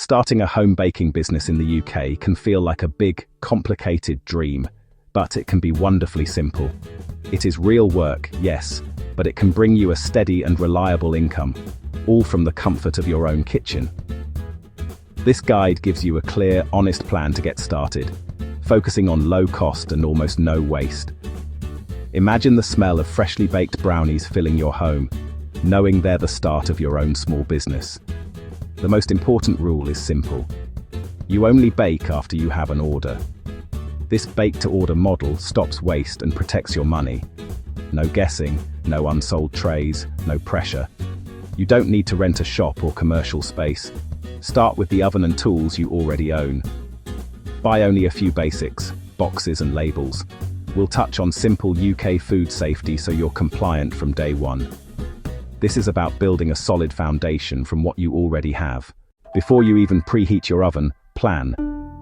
Starting a home baking business in the UK can feel like a big, complicated dream, but it can be wonderfully simple. It is real work, yes, but it can bring you a steady and reliable income, all from the comfort of your own kitchen. This guide gives you a clear, honest plan to get started, focusing on low cost and almost no waste. Imagine the smell of freshly baked brownies filling your home, knowing they're the start of your own small business. The most important rule is simple. You only bake after you have an order. This bake-to-order model stops waste and protects your money. No guessing, no unsold trays, no pressure. You don't need to rent a shop or commercial space. Start with the oven and tools you already own. Buy only a few basics, boxes and labels. We'll touch on simple UK food safety so you're compliant from day one. This is about building a solid foundation from what you already have. Before you even preheat your oven, plan.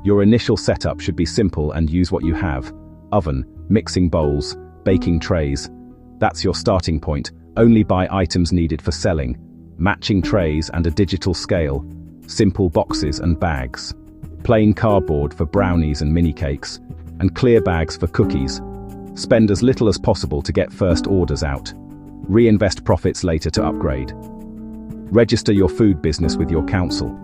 Your initial setup should be simple and use what you have. Oven, mixing bowls, baking trays. That's your starting point. Only buy items needed for selling. Matching trays and a digital scale. Simple boxes and bags. Plain cardboard for brownies and mini cakes. And clear bags for cookies. Spend as little as possible to get first orders out. Reinvest profits later to upgrade. Register your food business with your council.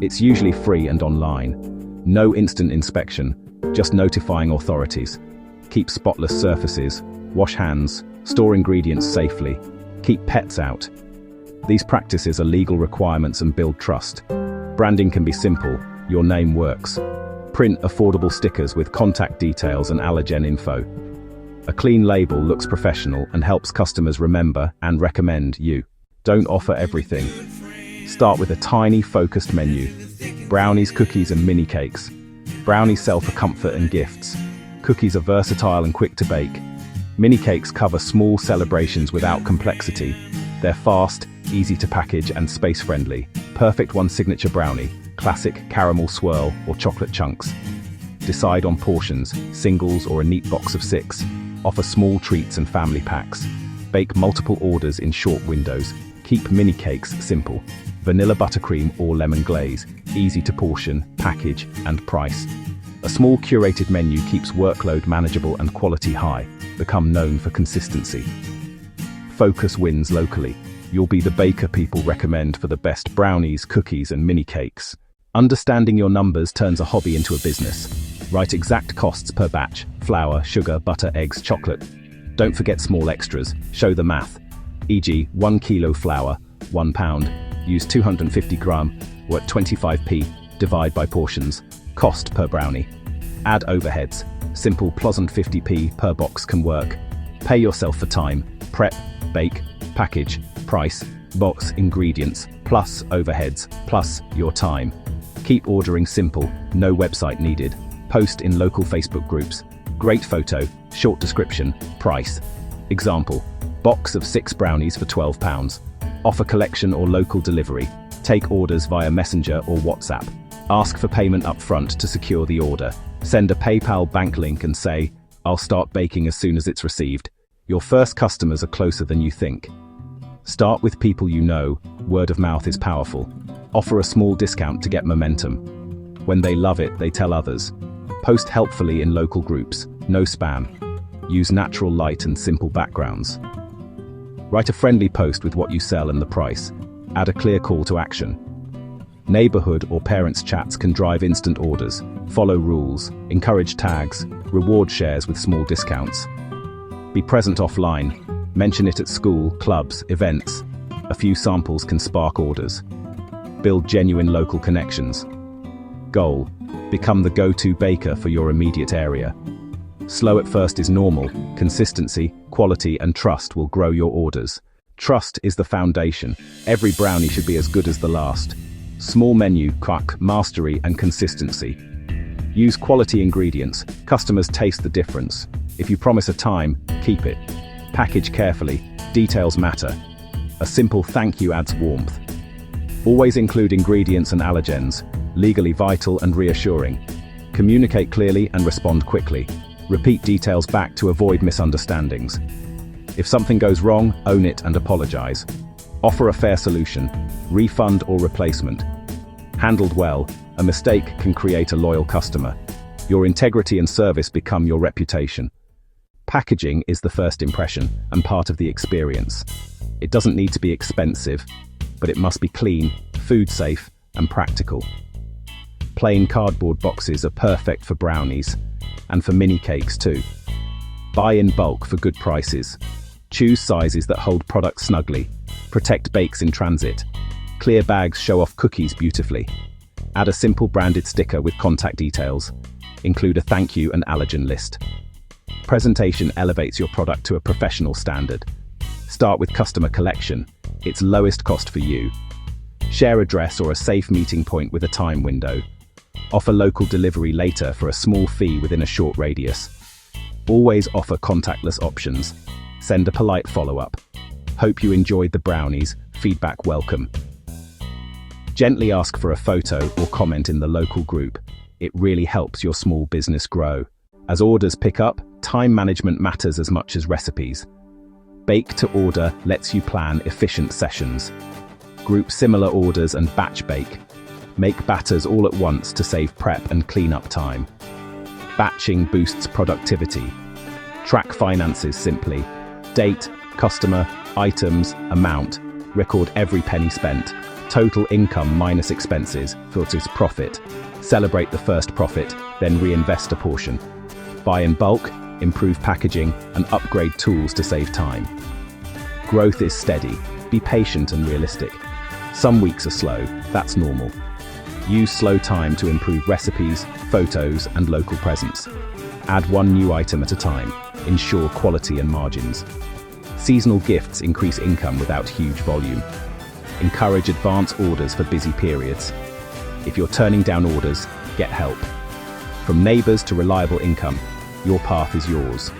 It's usually free and online. No instant inspection, just notifying authorities. Keep spotless surfaces, wash hands, store ingredients safely, keep pets out. These practices are legal requirements and build trust. Branding can be simple, your name works. Print affordable stickers with contact details and allergen info. A clean label looks professional and helps customers remember and recommend you. Don't offer everything. Start with a tiny, focused menu. Brownies, cookies, and mini cakes. Brownies sell for comfort and gifts. Cookies are versatile and quick to bake. Mini cakes cover small celebrations without complexity. They're fast, easy to package, and space-friendly. Perfect one signature brownie, classic caramel swirl, or chocolate chunks. Decide on portions, singles or a neat box of 6. Offer small treats and family packs. Bake multiple orders in short windows. Keep mini cakes simple. Vanilla buttercream or lemon glaze. Easy to portion, package, and price. A small curated menu keeps workload manageable and quality high. Become known for consistency. Focus wins locally. You'll be the baker people recommend for the best brownies, cookies, and mini cakes. Understanding your numbers turns a hobby into a business. Write exact costs per batch: flour, sugar, butter, eggs, chocolate. Don't forget small extras. Show the math. E.g., 1 kilo flour, 1 pound. Use 250 gram, or at 25p. Divide by portions. Cost per brownie. Add overheads. Simple pleasant 50p per box can work. Pay yourself for time. Prep, bake, package, price, box, ingredients, plus overheads, plus your time. Keep ordering simple, no website needed. Post in local Facebook groups. Great photo, short description, price. Example, box of 6 brownies for £12. Offer collection or local delivery. Take orders via Messenger or WhatsApp. Ask for payment up front to secure the order. Send a PayPal bank link and say, "I'll start baking as soon as it's received." Your first customers are closer than you think. Start with people you know. Word of mouth is powerful. Offer a small discount to get momentum. When they love it, they tell others. Post helpfully in local groups. No spam. Use natural light and simple backgrounds. Write a friendly post with what you sell and the price. Add a clear call to action. Neighborhood or parents' chats can drive instant orders. Follow rules. Encourage tags. Reward shares with small discounts. Be present offline. Mention it at school, clubs, events. A few samples can spark orders. Build genuine local connections. Goal: become the go-to baker for your immediate area. Slow at first is normal. Consistency, quality, and trust will grow your orders. Trust is the foundation. Every brownie should be as good as the last. Small menu, quick mastery, and consistency. Use quality ingredients. Customers taste the difference. If you promise a time, keep it. Package carefully. Details matter. A simple thank you adds warmth. Always include ingredients and allergens. Legally vital and reassuring. Communicate clearly and respond quickly. Repeat details back to avoid misunderstandings. If something goes wrong, own it and apologize. Offer a fair solution, refund or replacement. Handled well, a mistake can create a loyal customer. Your integrity and service become your reputation. Packaging is the first impression and part of the experience. It doesn't need to be expensive, but it must be clean, food safe, and practical. Plain cardboard boxes are perfect for brownies, and for mini cakes too. Buy in bulk for good prices. Choose sizes that hold products snugly. Protect bakes in transit. Clear bags show off cookies beautifully. Add a simple branded sticker with contact details. Include a thank you and allergen list. Presentation elevates your product to a professional standard. Start with customer collection. It's lowest cost for you. Share address or a safe meeting point with a time window. Offer local delivery later for a small fee within a short radius. Always offer contactless options. Send a polite follow-up. Hope you enjoyed the brownies. Feedback welcome. Gently ask for a photo or comment in the local group. It really helps your small business grow. As orders pick up, time management matters as much as recipes. Bake to order lets you plan efficient sessions. Group similar orders and batch bake. Make batters all at once to save prep and cleanup time. Batching boosts productivity. Track finances simply. Date, customer, items, amount. Record every penny spent. Total income minus expenses filters profit. Celebrate the first profit, then reinvest a portion. Buy in bulk, improve packaging, and upgrade tools to save time. Growth is steady. Be patient and realistic. Some weeks are slow, that's normal. Use slow time to improve recipes, photos, and local presence. Add one new item at a time. Ensure quality and margins. Seasonal gifts increase income without huge volume. Encourage advance orders for busy periods. If you're turning down orders, get help. From neighbors to reliable income, your path is yours.